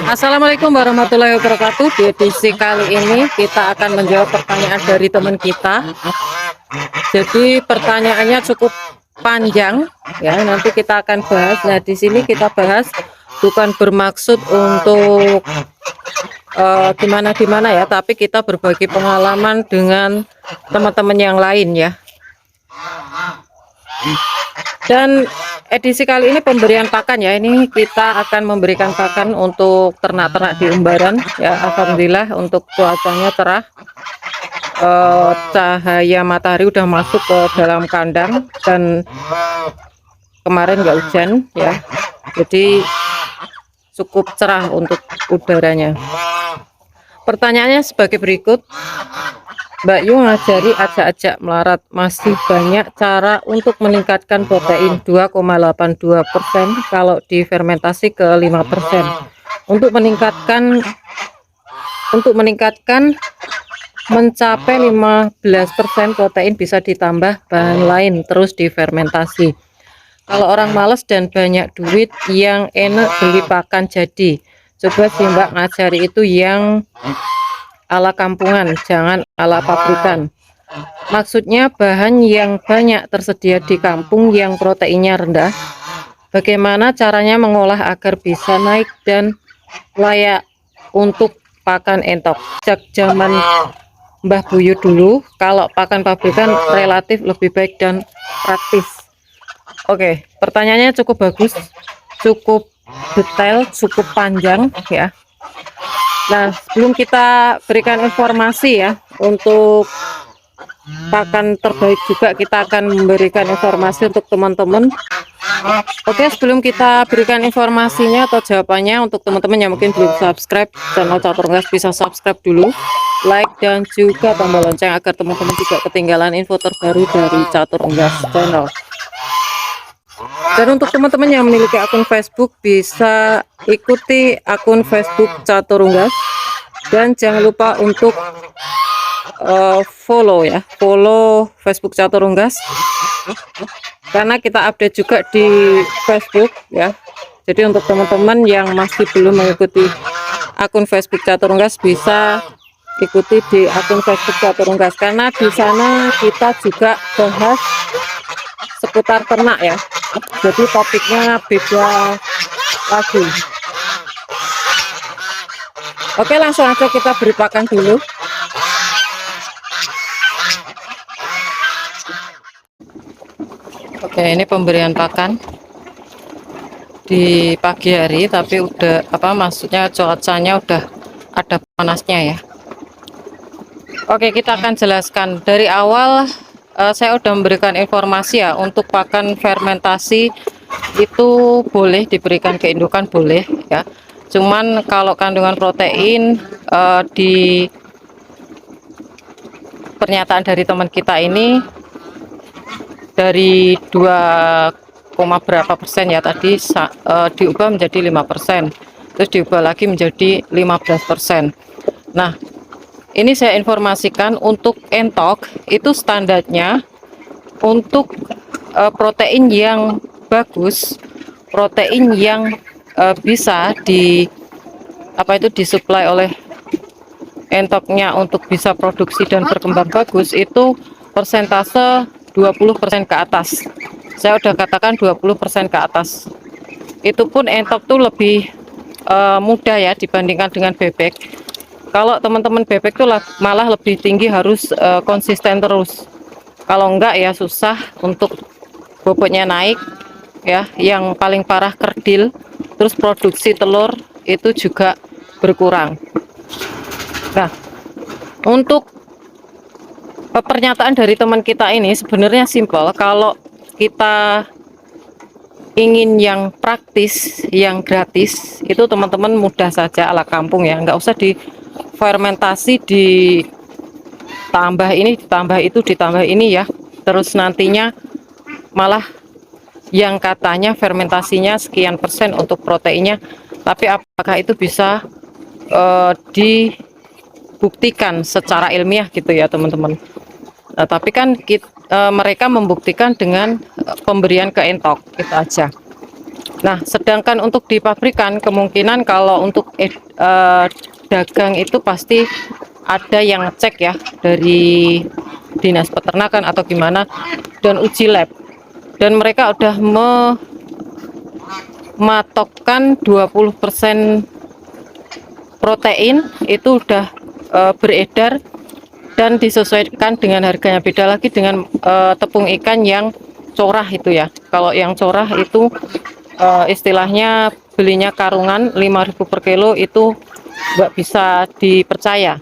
Assalamualaikum warahmatullahi wabarakatuh. Di edisi kali ini kita akan menjawab pertanyaan dari teman kita. Jadi pertanyaannya cukup panjang ya, nanti kita akan bahas. Nah, di sini kita bahas bukan bermaksud untuk gimana-gimana ya, tapi kita berbagi pengalaman dengan teman-teman yang lain ya. Dan edisi kali ini pemberian pakan ya, ini kita akan memberikan pakan untuk ternak-ternak di Umbaran ya. Alhamdulillah untuk cuacanya cerah, cahaya matahari udah masuk ke dalam kandang dan kemarin nggak hujan ya, jadi cukup cerah untuk udaranya. Pertanyaannya sebagai berikut, Mbak Yu ngajari ajak-ajak melarat, masih banyak cara untuk meningkatkan protein 2,82% kalau difermentasi ke 5%. Untuk meningkatkan mencapai 15% protein bisa ditambah bahan lain terus difermentasi. Kalau orang males dan banyak duit, yang enak beli pakan jadi. Coba sih Mbak ngajari itu yang ala kampungan, jangan ala pabrikan. Maksudnya bahan yang banyak tersedia di kampung yang proteinnya rendah. Bagaimana caranya mengolah agar bisa naik dan layak untuk pakan entok. Sejak zaman Mbah Buyut dulu, kalau pakan pabrikan relatif lebih baik dan praktis. Oke, pertanyaannya cukup bagus, cukup detail, cukup panjang ya. Nah, sebelum kita berikan informasi ya, untuk pakan terbaik juga kita akan memberikan informasi untuk teman-teman. Oke, sebelum kita berikan informasinya atau jawabannya, untuk teman-teman yang mungkin belum subscribe channel Catur Unggas, bisa subscribe dulu, like dan juga tombol lonceng agar teman-teman tidak ketinggalan info terbaru dari Catur Unggas channel. Dan untuk teman-teman yang memiliki akun Facebook, bisa ikuti akun Facebook Catur Unggas. Dan jangan lupa untuk follow ya, follow Facebook Catur Unggas, karena kita update juga di Facebook ya. Jadi untuk teman-teman yang masih belum mengikuti akun Facebook Catur Unggas, bisa ikuti di akun Facebook Catur Unggas, karena di sana kita juga bahas seputar ternak ya. Jadi topiknya beda lagi. Oke, langsung aja kita beri pakan dulu. Oke, ini pemberian pakan di pagi hari, tapi udah maksudnya cuacanya udah ada panasnya ya. Oke, kita akan jelaskan dari awal. Saya udah memberikan informasi ya, untuk pakan fermentasi itu boleh diberikan ke indukan, boleh ya. Cuman kalau kandungan protein di pernyataan dari teman kita ini dari 2, berapa persen ya tadi, diubah menjadi 5%, terus diubah lagi menjadi 15%. Nah, ini saya informasikan untuk entok itu standarnya untuk protein yang bagus, protein yang bisa disuplai oleh entoknya untuk bisa produksi dan berkembang bagus, itu persentase 20% ke atas. Saya udah katakan 20% ke atas. Itu pun entok tuh lebih mudah ya dibandingkan dengan bebek. Kalau teman-teman bebek tuh malah lebih tinggi, harus konsisten terus. Kalau enggak ya susah untuk bobotnya naik ya. Yang paling parah kerdil, terus produksi telur itu juga berkurang. Nah, untuk pernyataan dari teman kita ini sebenarnya simpel. Kalau kita ingin yang praktis, yang gratis, itu teman-teman mudah saja ala kampung ya, nggak usah difermentasi, ditambah ini, ditambah itu, ditambah ini ya, terus nantinya malah yang katanya fermentasinya sekian persen untuk proteinnya, tapi apakah itu bisa dibuktikan secara ilmiah gitu ya teman-teman. Nah, tapi kan mereka membuktikan dengan pemberian ke entok, itu aja. Nah, sedangkan untuk di pabrikan kemungkinan kalau untuk dagang itu pasti ada yang ngecek ya dari dinas peternakan atau gimana dan uji lab. Dan mereka udah mematokkan 20% protein itu udah beredar dan disesuaikan dengan harganya. Beda lagi dengan tepung ikan yang corah itu ya. Kalau yang corah itu istilahnya belinya karungan 5.000 per kilo itu nggak bisa dipercaya.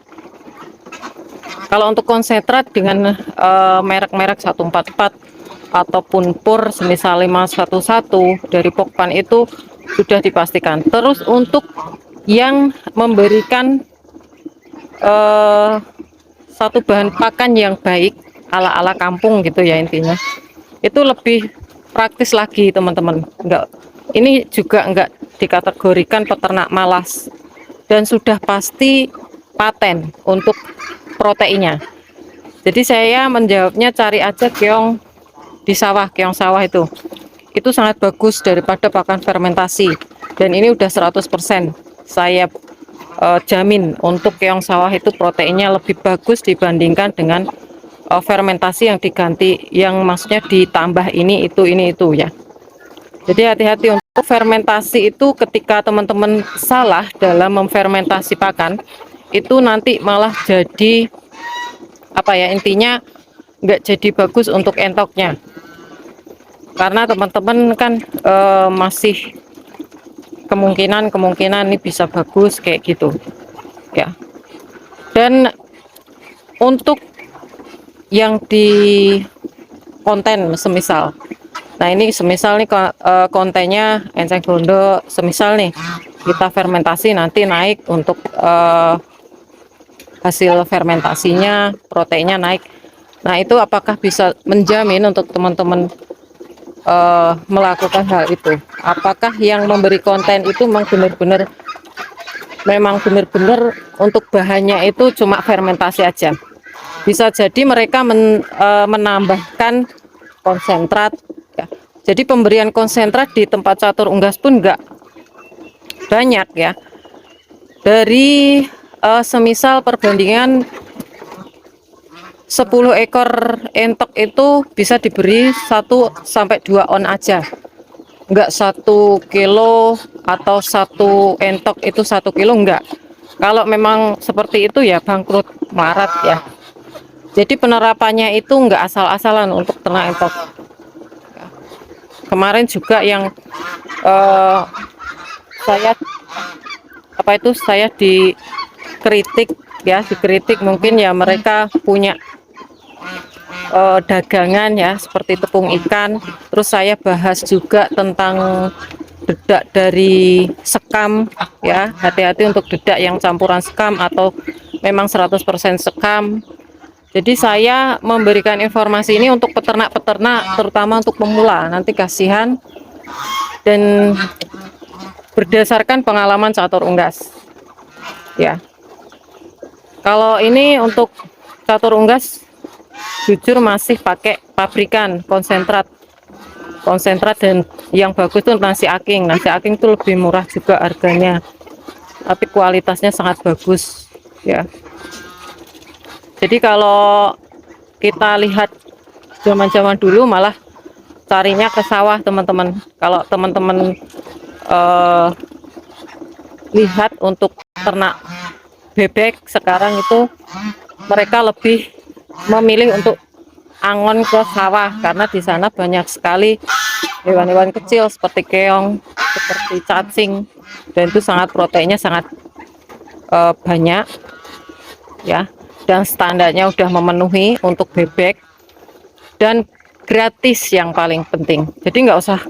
Kalau untuk konsentrat dengan merek-merek 144 ataupun pur semisal 511 dari Pokpan itu sudah dipastikan. Terus untuk yang memberikan satu bahan pakan yang baik ala-ala kampung gitu ya intinya, itu lebih praktis lagi teman-teman. Ini juga enggak dikategorikan peternak malas dan sudah pasti paten untuk proteinnya. Jadi saya menjawabnya cari aja keong di sawah, keong sawah itu sangat bagus daripada pakan fermentasi, dan ini udah 100% saya jamin untuk keong sawah itu proteinnya lebih bagus dibandingkan dengan fermentasi yang diganti, yang maksudnya ditambah ini itu ya. Jadi hati-hati untuk fermentasi itu, ketika teman-teman salah dalam memfermentasi pakan itu nanti malah jadi apa ya, intinya nggak jadi bagus untuk entoknya, karena teman-teman kan masih kemungkinan ini bisa bagus kayak gitu ya. Dan untuk yang di konten semisal, nah ini semisal nih kontennya enceng gondok, semisal nih kita fermentasi nanti naik untuk hasil fermentasinya, proteinnya naik. Nah itu apakah bisa menjamin untuk teman-teman melakukan hal itu? Apakah yang memberi konten itu memang benar-benar untuk bahannya itu cuma fermentasi aja? Bisa jadi mereka menambahkan konsentrat ya. Jadi pemberian konsentrat di tempat catur unggas pun enggak banyak ya. Dari semisal perbandingan 10 ekor entok itu bisa diberi 1-2 on aja, enggak 1 kilo atau 1 entok itu 1 kilo, enggak. Kalau memang seperti itu ya bangkrut, melarat ya. Jadi penerapannya itu enggak asal-asalan untuk ternak entok. Kemarin juga yang saya dikritik ya, mungkin ya mereka punya dagangan ya seperti tepung ikan. Terus saya bahas juga tentang dedak dari sekam ya, hati-hati untuk dedak yang campuran sekam atau memang 100% sekam. Jadi saya memberikan informasi ini untuk peternak-peternak, terutama untuk pemula, nanti kasihan, dan berdasarkan pengalaman catur unggas ya. Kalau ini untuk catur unggas jujur masih pakai pabrikan konsentrat, dan yang bagus itu nasi aking itu lebih murah juga harganya, tapi kualitasnya sangat bagus ya. Jadi kalau kita lihat zaman-zaman dulu malah carinya ke sawah teman-teman. Kalau teman-teman lihat untuk ternak bebek sekarang itu mereka lebih memilih untuk angon ke sawah, karena di sana banyak sekali hewan-hewan kecil seperti keong, seperti cacing, dan itu sangat proteinnya sangat banyak ya, dan standarnya udah memenuhi untuk bebek, dan gratis yang paling penting. Jadi nggak usah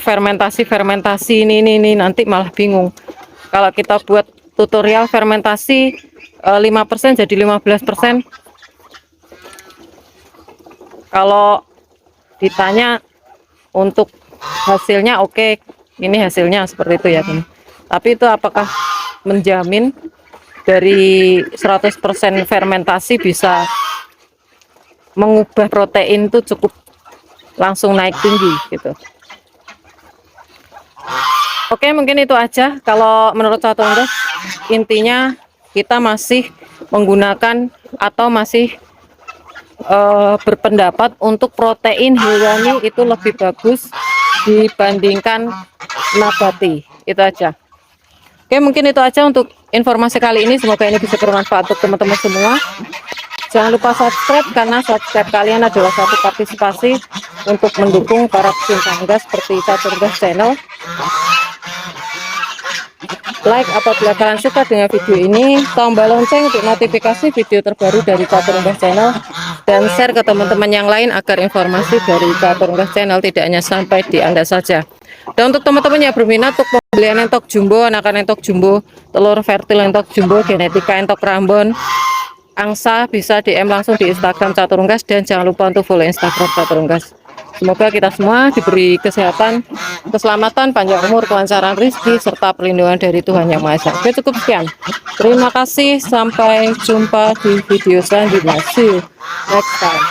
fermentasi ini nanti malah bingung. Kalau kita buat tutorial fermentasi 5% jadi 15%, kalau ditanya untuk hasilnya oke, ini hasilnya seperti itu ya teman. Tapi itu apakah menjamin dari 100% fermentasi bisa mengubah protein itu cukup langsung naik tinggi gitu? Oke, mungkin itu aja kalau menurut Catur Unggas. Intinya kita masih menggunakan atau masih berpendapat untuk protein hewani itu lebih bagus dibandingkan nabati. Itu aja. Oke, mungkin itu aja untuk informasi kali ini. Semoga ini bisa bermanfaat untuk teman-teman semua. Jangan lupa subscribe, karena subscribe kalian adalah satu partisipasi untuk mendukung para pecinta unggas seperti Catur Unggas Channel. Like apabila kalian suka dengan video ini, tombol lonceng untuk notifikasi video terbaru dari Catur Unggas Channel, dan share ke teman-teman yang lain agar informasi dari Catur Unggas Channel tidak hanya sampai di Anda saja. Dan untuk teman-teman yang berminat untuk pembelian entok jumbo, anakan entok jumbo, telur fertil entok jumbo, genetika entok rambon, angsa, bisa DM langsung di Instagram Catur Unggas, dan jangan lupa untuk follow Instagram Catur Unggas. Semoga kita semua diberi kesehatan, keselamatan, panjang umur, kelancaran rezeki, serta perlindungan dari Tuhan Yang Maha Esa. Oke, cukup sekian. Terima kasih. Sampai jumpa di video selanjutnya. See you next time.